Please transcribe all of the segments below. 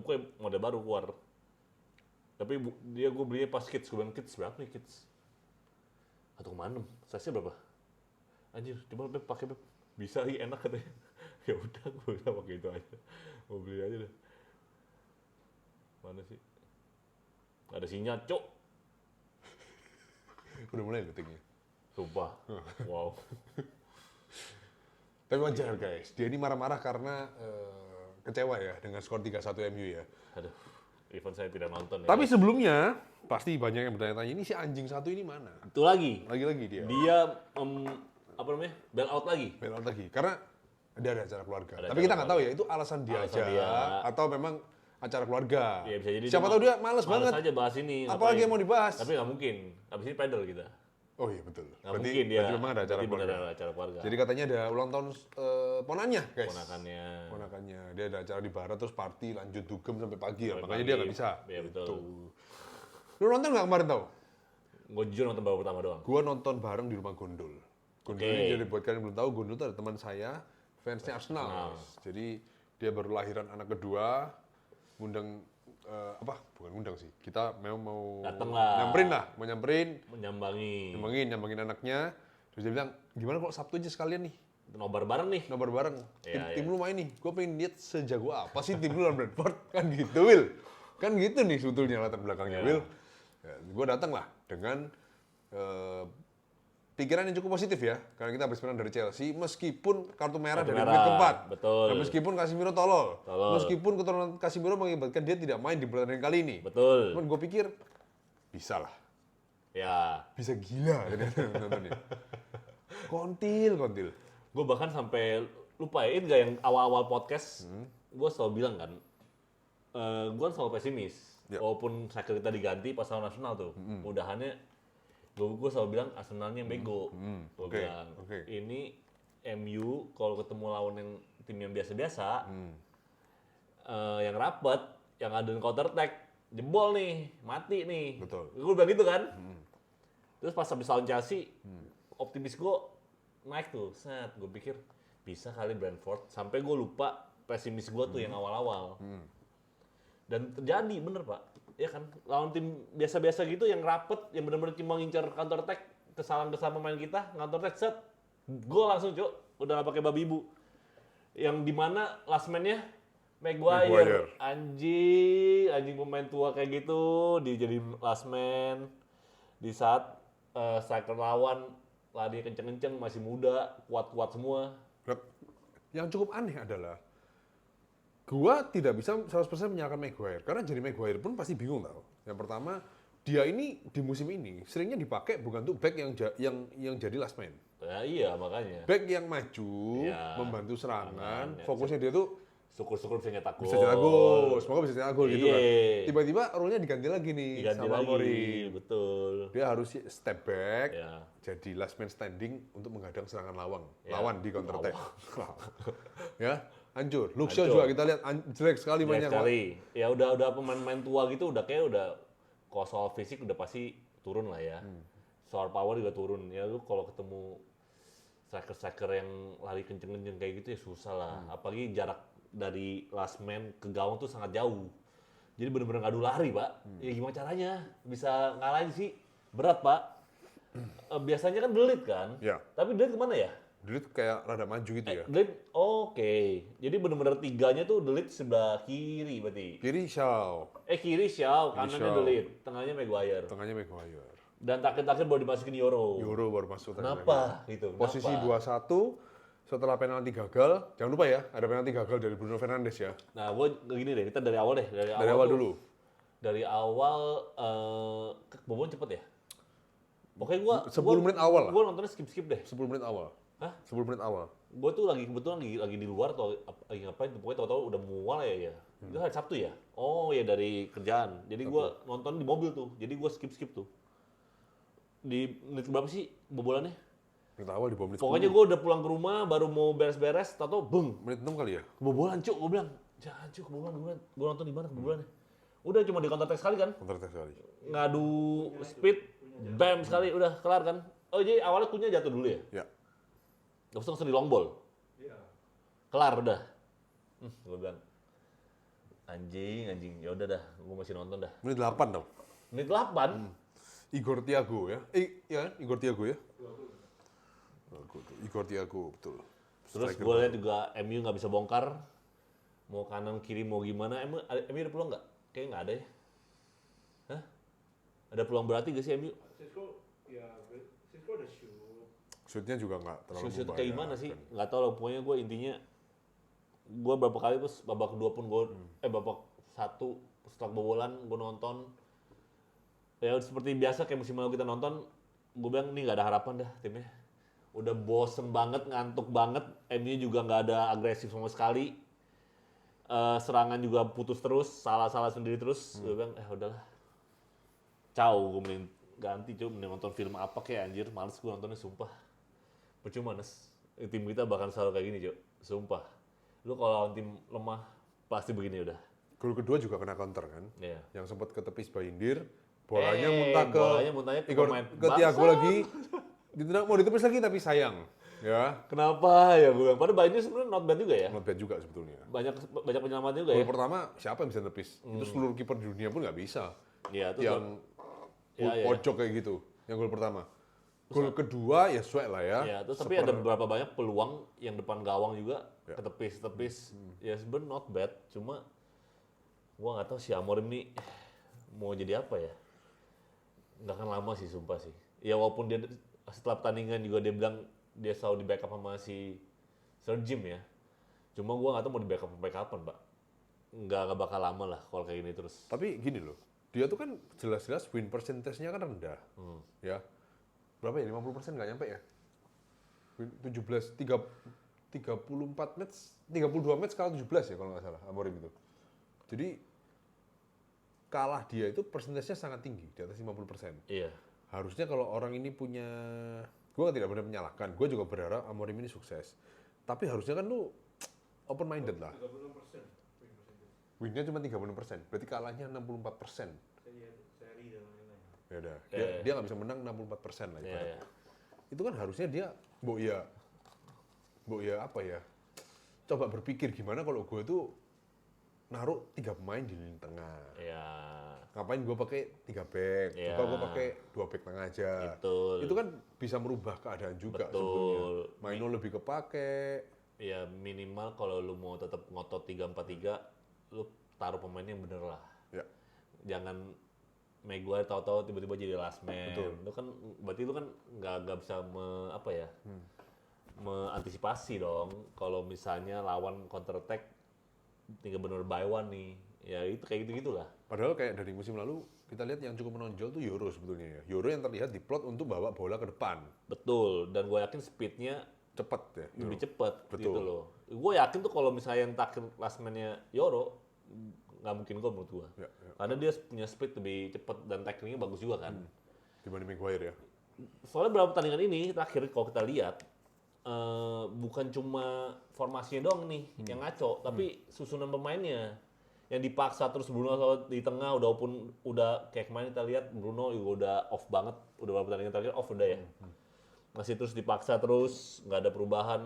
Pokoknya model baru keluar. Tapi gue belinya pas kids. Gue bilang kids berapa nih kids? 1,6. Size-nya berapa? Anjir, coba Beb pakai Beb. Bisa sih, enak katanya. Ya udah, gue bilang pakai itu aja. Mau beli aja deh. Mana sih? Ada sinyal, cok. Udah mulai detiknya. Sumpah. Wow. Tapi wajar guys, dia ini marah-marah karena kecewa ya dengan skor 3-1 MU ya. Aduh, even saya tidak nonton ya. Tapi sebelumnya, pasti banyak yang bertanya-tanya, ini si anjing satu ini mana? Itu lagi. Lagi-lagi dia. Dia, apa namanya? Bail out lagi. Bail out lagi, karena dia ada acara keluarga. Ada Tapi acara kita nggak tahu ya, itu alasan dia Alasan aja, dia. atau memang acara keluarga. Ya, bisa jadi Siapa tahu dia males banget. aja bahas ini. Apalagi ngapain. yang mau dibahas. Tapi nggak mungkin. Habis ini pedal kita. Oh iya betul. Nggak mungkin dia. Berarti memang ada acara Berarti benar keluarga. ada acara keluarga. Jadi katanya ada ulang tahun ponannya guys. Ponakannya. Ponakannya. Dia ada acara di barat terus party lanjut dugem sampai pagi ya. Sampai Makanya pagi. dia nggak bisa. Iya, betul. Lu nonton nggak kemarin tau? Gue jujur nonton babak pertama doang. Gua nonton bareng di rumah Gondol. Gondol Oke. ini jadi buat kalian yang belum tahu, Gondol itu ada teman saya, fansnya Arsenal. Jadi dia baru lahiran anak kedua, ngundang bukan ngundang sih. Kita memang mau Dateng lah. mau nyamperin, Menyambangi. nyambangin anaknya. Terus dia bilang, gimana kalau Sabtu aja sekalian nih, Nobar bareng nih. nobar bareng. Iya, Tim lu main nih, gue pengen lihat sejago apa sih tim lu lawan Brentford. Kan gitu, Will. Kan gitu nih sebetulnya latar belakangnya, Iya. Will. Ya, gue datang lah dengan pikiran yang cukup positif ya, karena kita habis menang dari Chelsea, meskipun kartu merah Kartu dari merah, menit keempat, betul. dan meskipun Casemiro tolol, Tolol. meskipun keturunan Casemiro mengakibatkan dia tidak main di pertandingan kali ini. Betul. Cuman gue pikir bisa lah, Ya. bisa gila ternyata nontonnya. Kontil. Gue bahkan sampai lupa ya, ini gak yang awal-awal podcast, gue selalu bilang kan, gue kan selalu pesimis. Ya. Walaupun striker kita diganti pas lawan Arsenal tuh, mudahannya gue selalu bilang Arsenalnya bego. Gue Oke, bilang, oke. ini MU kalau ketemu lawan yang tim yang biasa-biasa, yang rapet, yang ada counter attack, jebol nih, mati nih. Betul. Gue bilang gitu kan. Terus pas habis lawan Chelsea, optimis gue naik tuh. Set, gue pikir bisa kali Brentford. Sampai gue lupa pesimis gue tuh yang awal-awal. Dan terjadi bener Pak. Ya kan, lawan tim biasa-biasa gitu yang rapet, yang benar-benar cuma ngincar counter attack, kesalahan pemain kita, counter attack set, gol langsung Cuk. Udah gak pakai babi ibu. Yang dimana last man-nya Maguire. Anjing pemain tua kayak gitu, dia jadi last man. Di saat striker lawan lari kenceng-kenceng, masih muda, kuat-kuat semua. Yang cukup aneh adalah gua tidak bisa 100% menyalahkan Maguire karena jadi Maguire pun pasti bingung tau. Yang pertama, dia ini di musim ini seringnya dipakai bukan untuk back yang jadi last man. Ya, iya makanya. Back yang maju, Iya. membantu serangan, Ya, fokusnya dia tuh syukur-syukur bisa nyetak gol. bisa cetak gol, semoga bisa cetak gol gitu kan. Iya. Tiba-tiba role-nya diganti lagi nih Diganti sama lagi, Amorim. betul. Dia harus step back, Ya. jadi last man standing untuk menghadang serangan Ya. lawan di counter attack. Ya, hancur. Luxo Hancur. juga kita lihat jelek sekali Jelek mainnya. Pak. sekali. Ya udah pemain-pemain tua gitu udah kalau soal fisik udah pasti turun lah ya. Soal power juga turun. Ya lu kalau ketemu striker-striker yang lari kenceng-kenceng kayak gitu ya susah lah. Apalagi jarak dari last man ke gawang tuh sangat jauh. Jadi bener-bener ngadu lari, Pak. Ya gimana caranya bisa ngalahin sih? Berat, Pak. Biasanya kan delit kan? Ya. Tapi delit kemana ya? Delit kayak rada maju gitu ya. Delit, oke. Jadi bener-bener tiganya tuh delit sebelah kiri berarti. Kiri Shaw, Kiri Xiao, kanannya Shaw. delit, tengahnya Maguire. tengahnya Maguire. Dan terakhir baru dimasukin Euro. Euro baru masuk tadi. Kenapa gitu? Posisi Kenapa? 2-1 setelah penalti gagal. Jangan lupa ya, ada penalti gagal dari Bruno Fernandes ya. Nah, gue gini deh, kita dari awal deh. Dari awal tuh- dulu. Dari awal, kebobolan cepet ya? Pokoknya gue 10 menit awal lah. Gue nontonnya skip-skip deh. 10 menit awal. Hah? 10 menit awal. Gue tuh kebetulan lagi di luar atau lagi ngapain tuh. Pokoknya tahu-tahu udah mual ya. Itu hari Sabtu ya? Oh ya dari kerjaan. Jadi gue nonton di mobil tuh. Jadi gue skip-skip tuh. Di menit berapa sih bobolannya? Menit awal di bawah menit Pokoknya 10. gue udah pulang ke rumah, baru mau beres-beres, tau-tau beng, Menit 6 kali ya? kebobolan Cuk, gue bilang, jangan Cuk, kebobolan, gue nonton di mana kebobolannya. Udah cuma di counter attack sekali kan, Counter attack sekali. ngadu speed, bam sekali, udah kelar kan. Oh jadi awalnya kunya jatuh dulu ya? Ya. Gak usah di long ball? Kelar udah. Gue bilang, Anjing. Ya udah dah, gue masih nonton dah. Menit 8 dong. Menit 8. Igor Thiago ya. Ya, Igor Thiago ya. Igor Thiago, betul. Terus gue lihat juga MU nggak bisa bongkar. Mau kanan kiri mau gimana? MU ada peluang nggak? Kayaknya nggak ada ya. Hah? Ada peluang berarti gak sih MU? Cisco ada shoot. Shootnya juga nggak terlalu Shoot membahayakan. kayak gimana sih? Nggak tahu lah. Pokoknya gue intinya gue berapa kali pas babak kedua pun gue babak satu setelah kebobolan gue nonton ya seperti biasa kayak musim lalu kita nonton, gue bilang ini nggak ada harapan dah timnya. Udah bosen banget, ngantuk banget. MU juga nggak ada agresif sama sekali. Serangan juga putus terus, salah sendiri terus. Gue bilang udahlah. Ciao, gue mending ganti cuy, mending nonton film apa kayak anjir. Males gue nontonnya sumpah. Percuma Nes. Tim kita bahkan selalu kayak gini cuy, sumpah. Lu kalau lawan tim lemah pasti begini udah. Gol kedua juga kena counter kan. Iya. Yang sempat ketepis Bayindir, bolanya muntahnya ke Igor ke Thiago lagi. Ditendang mau ditepis lagi tapi sayang. Ya. Kenapa ya gue bilang? Padahal Bayindir sebenarnya not bad juga ya. Not bad juga sebetulnya. Banyak penyelamat juga Gol ya. pertama siapa yang bisa tepis? Itu seluruh kiper di dunia pun nggak bisa. Iya, itu Yang pojok kayak gitu. Yang gol pertama. Gol kedua ya suek lah ya. ya, terus tapi ada beberapa banyak peluang yang depan gawang juga ketepis. Ya sebenarnya not bad, cuma gua nggak tahu si Amorim nih mau jadi apa ya. Nggak akan lama sih sumpah sih. Ya walaupun dia setelah pertandingan juga dia bilang dia selalu di backup sama si Sir Jim ya. Cuma gua nggak tahu mau di backup sampai kapan, Pak. Nggak bakal lama lah kalau kayak gini terus. Tapi gini loh, dia tuh kan jelas-jelas win percentage-nya kan rendah. Ya. Berapa ya? 50% nggak nyampe ya? 34 match, 32 match kalah 17 ya kalau nggak salah, Amorim itu. Jadi kalah dia itu persentasenya sangat tinggi, di atas 50%. Iya. Harusnya kalau orang ini punya, gue tidak benar menyalahkan, gue juga berharap Amorim ini sukses. Tapi harusnya kan lu open minded lah. 36% Winnya cuma 30%, berarti kalahnya 64%. seri dan lain-lain. Ya udah, dia nggak bisa menang 64% lah ibaratnya. Iya. Itu kan harusnya dia, mbok ya apa ya? Coba berpikir gimana kalau gue tuh naruh 3 pemain di lini tengah. Iya. Ngapain gue pakai 3 back? Iya. Coba gue pakai 2 back tengah aja. Betul. Itu kan bisa merubah keadaan juga Betul. sebetulnya. Maino lebih kepake. Ya minimal kalau lu mau tetap ngotot 3-4-3, lu taruh pemain yang bener lah. Ya. Jangan Maguire tahu-tahu tiba-tiba jadi last man. Betul. Lu kan berarti lu kan nggak bisa mengantisipasi dong. Kalau misalnya lawan counter attack tinggal bener by one nih. Ya itu kayak gitu-gitulah. Padahal kayak dari musim lalu kita lihat yang cukup menonjol tuh Euro sebetulnya ya. Euro yang terlihat diplot untuk bawa bola ke depan. Betul, dan gue yakin speednya Cepat ya. lebih Euro. cepat Betul. gitu loh. Gue yakin tuh kalau misalnya yang terakhir last man-nya Euro nggak mungkin gol menurut gue. Ya. Karena dia punya speed lebih cepat dan tacklingnya bagus juga kan. Dibanding Maguire ya. Soalnya beberapa pertandingan ini terakhir kalau kita lihat bukan cuma formasinya doang nih yang ngaco, tapi susunan pemainnya yang dipaksa terus Bruno di tengah udah kayak kemarin kita lihat Bruno juga udah off banget, udah beberapa pertandingan terakhir off udah ya. Masih terus dipaksa terus, nggak ada perubahan.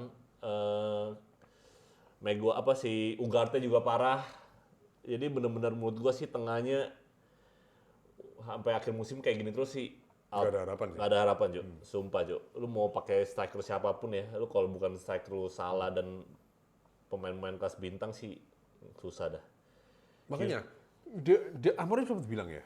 Si Ugarte juga parah. Jadi benar-benar menurut gua sih tengahnya sampai akhir musim kayak gini terus sih. Nggak ada harapan sih. Nggak ada harapan, Jo. Sumpah, Jo. Lu mau pakai striker siapapun ya, lu kalau bukan striker lu Salah dan pemain-pemain kelas bintang sih susah dah. Makanya Amorim sempat bilang ya,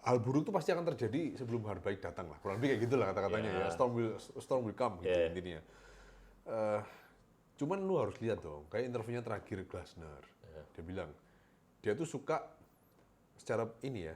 hal buruk itu pasti akan terjadi sebelum hari baik datang lah. Kurang lebih kayak gitulah kata-katanya ya. Storm will come gitu intinya. Cuman lu harus lihat dong, kayak interviewnya terakhir Glasner. Dia bilang dia tuh suka secara ini ya,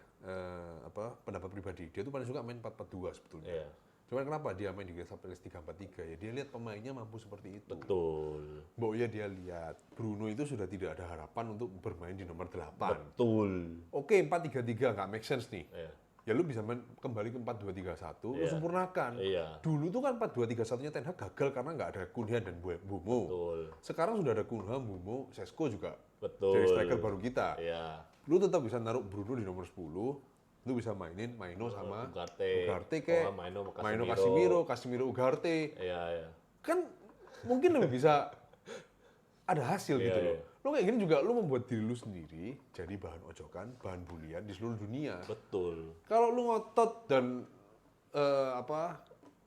pendapat pribadi. Dia tuh paling suka main 4-4-2 sebetulnya. Iya. Cuman kenapa dia main di Crystal Palace 3-4-3 ya? Dia lihat pemainnya mampu seperti itu. Betul. Mbok ya dia lihat Bruno itu sudah tidak ada harapan untuk bermain di nomor 8. Betul. Oke, 4-3-3 nggak make sense nih. Iya. Ya lu bisa kembali ke 4-2-3-1, lu Iya. sempurnakan. Iya. Dulu tuh kan 4-2-3-1-nya Ten Hag gagal karena nggak ada Cunha dan Bumo. Betul. Sekarang sudah ada Cunha, Bumo, Sesko juga. Betul. Jadi striker baru kita. Iya. Lu tetap bisa naruh Bruno di nomor 10, lu bisa mainin Maino sama Ugarte kayak Oh, Maino sama Maino Casemiro. Casemiro Ugarte. Iya. Kan mungkin lebih bisa ada hasil gitu Iya, loh. Lo kayak gini juga lo membuat diri lo sendiri jadi bahan ojokan, bahan bulian di seluruh dunia. Betul. Kalau lo ngotot dan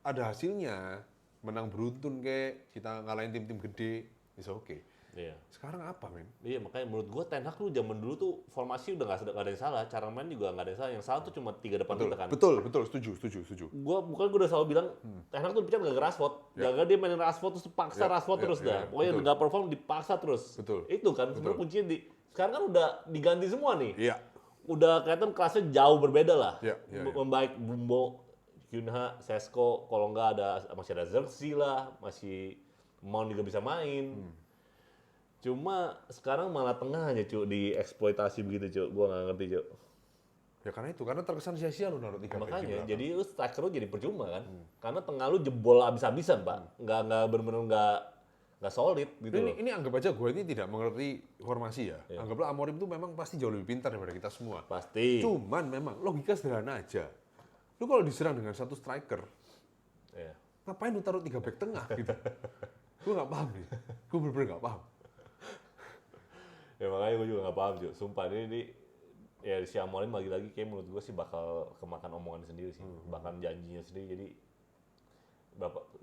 ada hasilnya, menang beruntun kayak kita ngalahin tim-tim gede, bisa oke. Iya. Sekarang apa, men? Iya, makanya menurut gua Ten Hag tuh zaman dulu tuh formasi udah nggak ada yang salah, cara main juga nggak ada yang salah. Yang salah tuh cuma 3 depan kita kan. Betul, setuju. Gua udah selalu bilang Ten Hag tuh dipecat gara-gara Rashford. Ya. Gara-gara dia mainin Rashford terus paksa Ya, Rashford ya, terus ya, dah. Pokoknya betul. nggak perform dipaksa terus. Betul. Itu kan sebenarnya kuncinya di sekarang kan udah diganti semua nih. Iya. Udah kelihatan kelasnya jauh berbeda lah. Iya, iya, iya. Membaik Bumbo, Cunha, Sesko, kalau nggak masih ada Xerxes lah, masih Mount juga bisa main. Cuma sekarang malah tengah aja cu dieksploitasi begitu cu, gua nggak ngerti cu. Ya karena terkesan sia-sia lu naruh 3 back di Makanya belakang. jadi lu striker lu jadi percuma kan, karena tengah lu jebol abis-abisan pak, nggak bener-bener nggak solid gitu loh. Ini anggap aja gue ini tidak mengerti formasi ya. Anggaplah Amorim itu memang pasti jauh lebih pintar daripada kita semua. Pasti. Cuman memang logika sederhana aja. Lu kalau diserang dengan satu striker, Iya. ngapain lu taruh 3 back tengah gitu? Gue nggak paham nih. Gue bener-bener nggak paham. Ya makanya gue juga nggak paham cu. Sumpah ini ya si Amorim lagi-lagi kayak menurut gue sih bakal kemakan omongan sendiri sih, bahkan janjinya sendiri. Jadi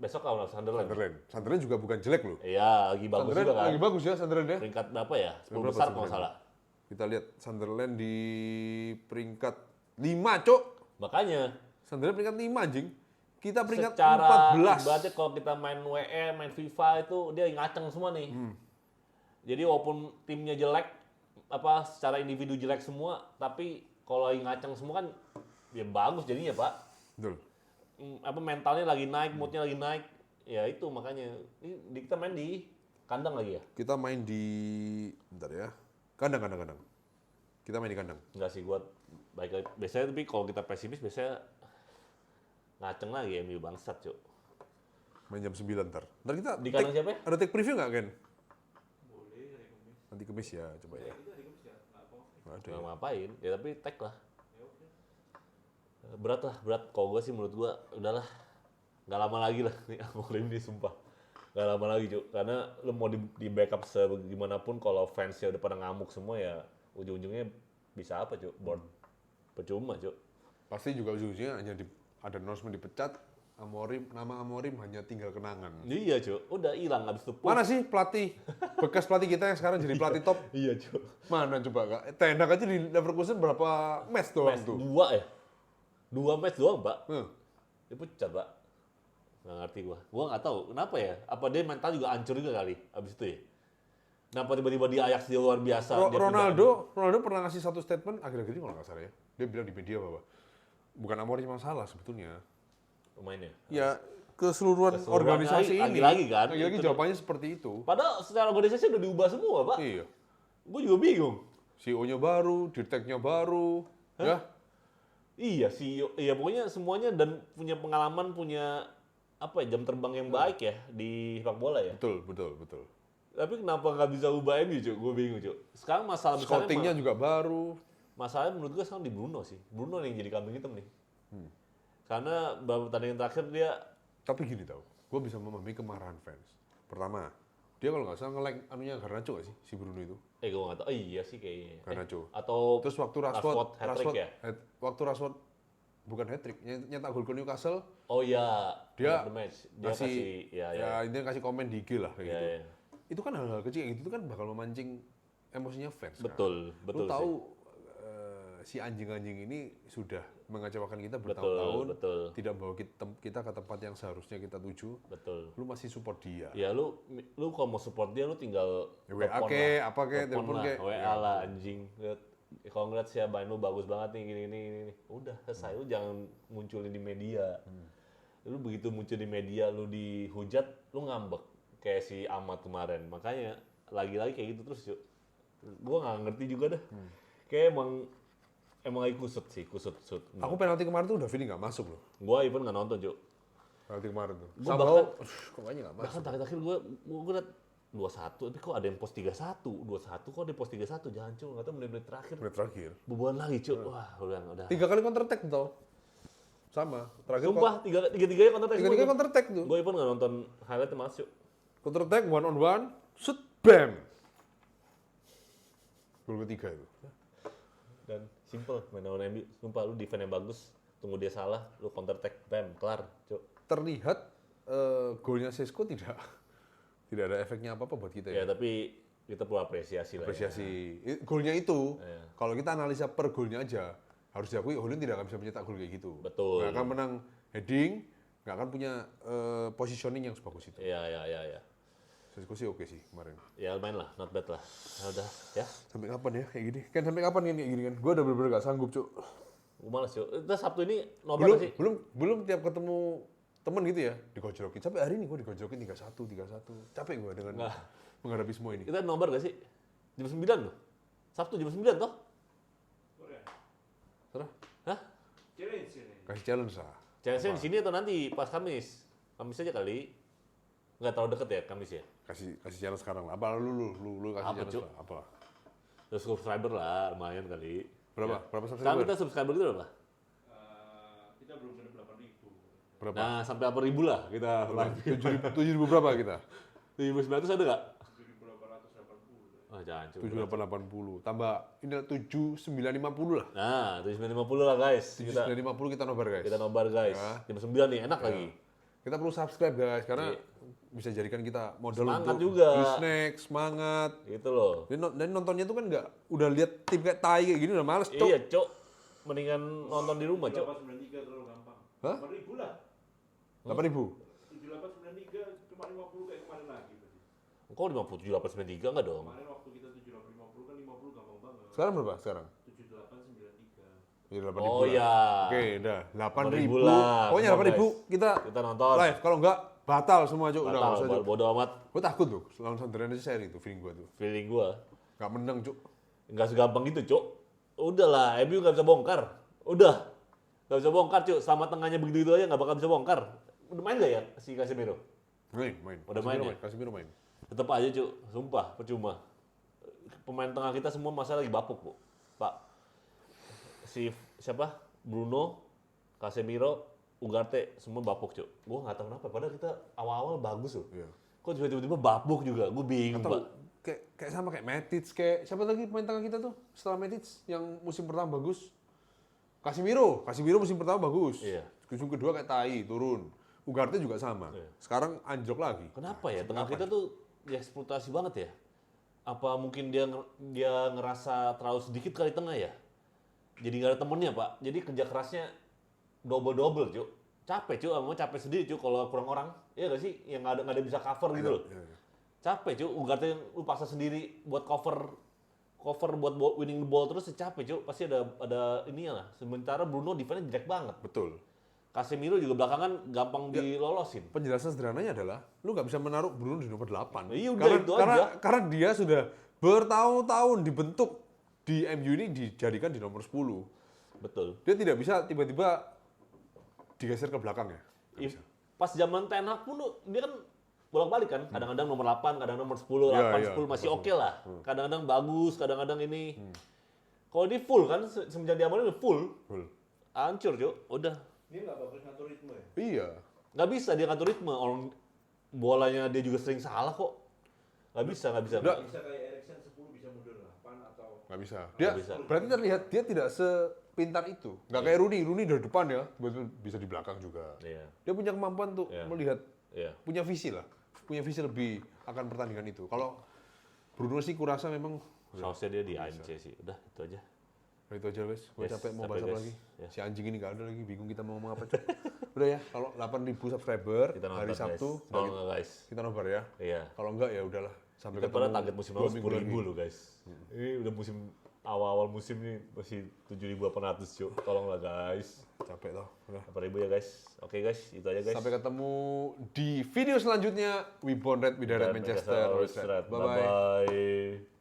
besok lawan Sunderland. Sunderland juga bukan jelek loh. Iya, lagi bagus Sunderland juga kan. lagi bagus ya Sunderland ya. Peringkat berapa ya? 10 Berapa besar kalau Sunderland? nggak salah. Kita lihat Sunderland di peringkat 5, Cok. Makanya Sunderland peringkat 5 anjing. Kita peringkat secara 14. ibaratnya kalau kita main WE, main FIFA itu dia ngaceng semua nih. Jadi walaupun timnya jelek, secara individu jelek semua, tapi kalau lagi ngaceng semua kan ya bagus jadinya pak. Betul. Mentalnya lagi naik, moodnya lagi naik. Ya itu makanya kita main di kandang lagi ya. Kita main di bentar ya. Kandang. Kita main di kandang. Enggak sih gua baik lagi. Biasanya tapi kalau kita pesimis biasanya ngaceng lagi MU bangsat, Cuk. Main jam 9 ntar. Ntar kita Di kandang siapa ya? Ada take preview nggak, Ken? Boleh hari Kamis. Nanti Kamis ya, coba ya. Itu hari Kamis ya, nggak apa-apa. Nggak ada Nggak ya. ngapain, ya tapi tag lah. Ya udah. Berat. Kalau gue sih menurut gue, udahlah. Nggak lama lagi lah, nih Amorim ini sumpah. Nggak lama lagi, Cuk. Karena lu mau di backup segimanapun, kalau fansnya udah pada ngamuk semua ya, ujung-ujungnya bisa apa, Cuk? Board. Percuma, Cuk. Pasti juga ujung-ujungnya hanya ada announcement dipecat, nama Amorim hanya tinggal kenangan. Iya, Cuk. Udah hilang habis itu. Mana sih pelatih, bekas pelatih kita yang sekarang jadi pelatih top? Iya, Cuk. Mana coba Kak? Ten Hag aja di Leverkusen berapa match doang Match tuh? 2 ya? 2 match doang, Pak. Dipecat, Pak. Nggak ngerti gua. Gua nggak tahu kenapa ya. Apa dia mental juga hancur juga kali abis itu ya. Kenapa tiba-tiba di Ajax dia luar biasa. dia Ronaldo pernah ngasih satu statement akhir-akhir ini kalau nggak salah ya. Dia bilang di media bahwa bukan Amorim yang salah sebetulnya. pemainnya. Ya keseluruhan organisasi ini. Lagi-lagi kan. Lagi-lagi Itu jawabannya seperti itu. Padahal secara organisasi udah diubah semua, Pak. Iya. Gue juga bingung. CEO-nya baru, dirteknya baru, ya. Iya, CEO. Iya, pokoknya semuanya dan punya pengalaman, punya jam terbang yang baik ya di sepak bola ya. Betul. Tapi kenapa nggak bisa ubah MU, Cuk? Gue bingung, Cuk. Sekarang masalah besarnya Scouting-nya juga baru. masalahnya menurut gue sekarang di Bruno sih. Bruno yang jadi kambing hitam nih. Karena beberapa pertandingan terakhir dia Tapi gini tau, gue bisa memahami kemarahan fans. Pertama, dia kalau nggak salah nge-like anunya Garnacho gak sih, si Bruno itu? gue nggak tahu. Iya sih kayaknya. Garnacho. Atau Terus waktu Rashford hat-trick ya? waktu Rashford bukan hat-trick, nyetak gol ke Newcastle, Oh iya, dia Man of the match. Dia kasih, kasih ya. intinya kasih komen di IG lah kayak Ya, gitu. ya. Itu kan hal-hal kecil kayak gitu itu kan bakal memancing emosinya fans. kan. Betul Lu sih. tahu si anjing-anjing ini sudah mengecewakan kita Betul, bertahun-tahun, betul. tidak bawa kita ke tempat yang seharusnya kita tuju. Betul. Lu masih support dia. Ya lu kalau mau support dia lu tinggal WA telepon ke, lah. apa ke, telepon lah, ke. WA Ya. lah anjing. Congrats ya main lu bagus banget nih gini. Udah selesai, lu jangan munculin di media. Lu begitu muncul di media lu dihujat, lu ngambek kayak si Ahmad kemarin. Makanya lagi-lagi kayak gitu terus, Cuk. Gua nggak ngerti juga dah. Kayak emang lagi kusut. Aku penalti kemarin tuh udah Vini nggak masuk loh. Gua even nggak nonton, Cuk. Penalti kemarin tuh. Gua Sambal, bahkan- kok kayaknya nggak masuk. Bahkan terakhir gua liat 2-1, tapi kok ada yang post 3-1. 2-1 kok ada yang post 3-1, jangan Cuk. Nggak tahu menit-menit terakhir. Menit terakhir. Bobolan lagi, Cuk. Wah, udah. 3 kali counter attack tuh. Sama. Terakhir Sumpah, tiga-tiganya counter attack. tiga counter attack tuh. Gue even nggak nonton highlight masuk. Counter attack one on one, shoot bam. Gol ketiga itu. Dan simple main lawan MU. Sumpah lu defense yang bagus, tunggu dia salah, lu counter attack, bam, kelar, Cuk. Terlihat golnya Sesko tidak ada efeknya apa-apa buat kita Ya, ya. tapi kita perlu apresiasi lah. Apresiasi. Golnya itu, Iya. kalau kita analisa per golnya aja, harus diakui Holland tidak akan bisa mencetak gol kayak gitu. Betul. Nggak akan menang heading, nggak akan punya positioning yang sebagus itu. Ya. Ya. Sesko sih oke sih kemarin. Ya lumayan lah, not bad lah. Ya udah, ya. Sampai kapan ya kayak gini? Kan sampai kapan kan kayak gini kan? Gue udah bener-bener gak sanggup, Cuk. Gue males, Cuk. Kita Sabtu ini nobar sih. Belum tiap ketemu temen gitu ya, digojlokin. Sampai hari ini gue digojlokin 3-1. Capek gue dengan Nggak. menghadapi semua ini. Kita nobar gak sih? Jam 9 loh. Sabtu jam 9 toh? Korea. Serah, Hah? Challenge ini. kasih challenge lah. Challenge di sini atau nanti pas Kamis? Kamis aja kali. Nggak terlalu deket ya Kamis ya? Kasih challenge sekarang lah. Apa lu kasih Apa, challenge Cuk? lah. Apa? Terus subscriber lah, lumayan kali. Berapa? Ya. Berapa Sekarang subscriber? kita subscriber kita berapa? Kita belum genep 8.000. Berapa? Nah, sampai 8.000 lah kita live. 7.000 berapa kita? 7.900 ada nggak? 7.880. Oh, jangan. Cuk. 7880. Tambah ini 7950 lah. Nah, 7.950 lah guys. Kita 7950 kita nobar guys. kita nobar guys. Ya. Jam 9 nih, enak lagi. Kita perlu subscribe guys karena bisa jadikan kita modal Semangat untuk juga. beli snack, semangat. Gitu loh. Dan nontonnya tuh kan nggak udah lihat tim kayak tai kayak gini udah males, Cok. Iya, Cok. Mendingan nonton di rumah, Cok. 7.893 terlalu gampang. Hah? 8.000 lah. 8.000. 7.893 cuma 50 kayak kemarin lagi berarti. Kok 57.893 enggak dong? Kemarin waktu kita 7.850 kan 50 gampang banget. Sekarang berapa sekarang? 7.893. Jadi 8.000 Oh lah. iya. Oke, udah 8.000. 8.000 lah. Pokoknya Come on, 8.000 kita Kita nonton. live. Kalau enggak batal semua, Cok. Udah nggak usah, Batal, Cok. bodo amat. Gue takut tuh lawan Sunderland aja seri itu feeling gue tuh. Feeling gua Gak menang, Cok. nggak segampang gitu, Cok. Udah lah, MU nggak bisa bongkar. Udah. Nggak bisa bongkar, Cok. Sama tengahnya begitu aja nggak bakal bisa bongkar. Udah main nggak ya si Casemiro? Main. Udah main ya? Casemiro main. Tetep aja, Cok. Sumpah, percuma. Pemain tengah kita semua masa lagi bapuk, Bu. Pak. Siapa? Bruno, Casemiro, Ugarte, semua bapuk, Cok. Gua nggak tahu kenapa. Padahal kita awal-awal bagus loh. Iya. Kok tiba-tiba bapuk juga? Gue bingung, Atau Pak. kayak sama kayak Matic, kayak siapa lagi pemain tengah kita tuh setelah Matic yang musim pertama bagus? Casemiro musim pertama bagus. Iya. Musim kedua kayak tai, turun. Ugarte juga sama. Iya. Sekarang anjlok lagi. Kenapa ya? Tengah kita tuh dieksploitasi banget ya? Apa mungkin dia ngerasa terlalu sedikit kali tengah ya? Jadi nggak ada temennya, Pak. Jadi kerja kerasnya double, Cuk. Capek, Cuk. Mau capek sendiri, Cuk, kalau kurang orang. Iya nggak sih? Yang nggak ada bisa cover gitu loh. Iya, iya. Capek, Cuk. Ugarte yang lu paksa sendiri buat cover buat winning the ball terus capek, Cuk. Pasti ada ininya lah. Sementara Bruno defense jelek banget. Betul. Casemiro juga belakangan gampang dilolosin. Penjelasan sederhananya adalah lu nggak bisa menaruh Bruno di nomor 8. Iya, udah itu aja. Karena dia sudah bertahun-tahun dibentuk di MU ini dijadikan di nomor 10. Betul. Dia tidak bisa tiba-tiba digeser ke belakang ya. Pas zaman Ten Hag pun dia kan bolak-balik kan. Kadang-kadang nomor 8, kadang nomor 10, 8, Iya, 10 masih betul. oke lah. Kadang-kadang bagus, kadang-kadang ini. Kalau dia full kan, semenjak dia udah full, Betul. hancur, Cuk. Udah. Dia nggak bagus ngatur ritme ya? Iya. Nggak bisa dia ngatur ritme. Orang bolanya dia juga sering salah kok. Nggak bisa. Udah. Bisa kayak Eriksen 10 bisa mundur 8 atau Nggak bisa. Dia Nggak bisa. berarti terlihat dia tidak sepintar itu. Nggak kayak Rooney dari depan ya, tiba-tiba bisa di belakang juga. Iya. Dia punya kemampuan untuk Iya. melihat, Iya. punya visi lah, punya visi lebih akan pertandingan itu. Kalau Bruno sih kurasa memang Sausnya dia di ANC sih. Udah, itu aja. itu aja guys. Gue Yes, capek mau capek, bahas apa guys. lagi. Ya. Si anjing ini nggak ada lagi, bingung kita mau ngomong apa. Cuk. Udah ya, kalau 8.000 subscriber Kita nonton, hari Sabtu guys. Kalau nggak, guys. kita nobar ya. Iya. Kalau enggak ya udahlah. Sampai Kita pada target musim lalu 2 minggu 10.000 lagi. loh, guys. Ini udah musim awal musim nih masih 7.800, Cuk. Tolonglah, guys. Capek tau. Udah. 8.000 ya, guys. Oke, guys. Itu aja, guys. Sampai ketemu di video selanjutnya. We Born Red, We Die Red Manchester. Manchester. Bye-bye. Bye-bye.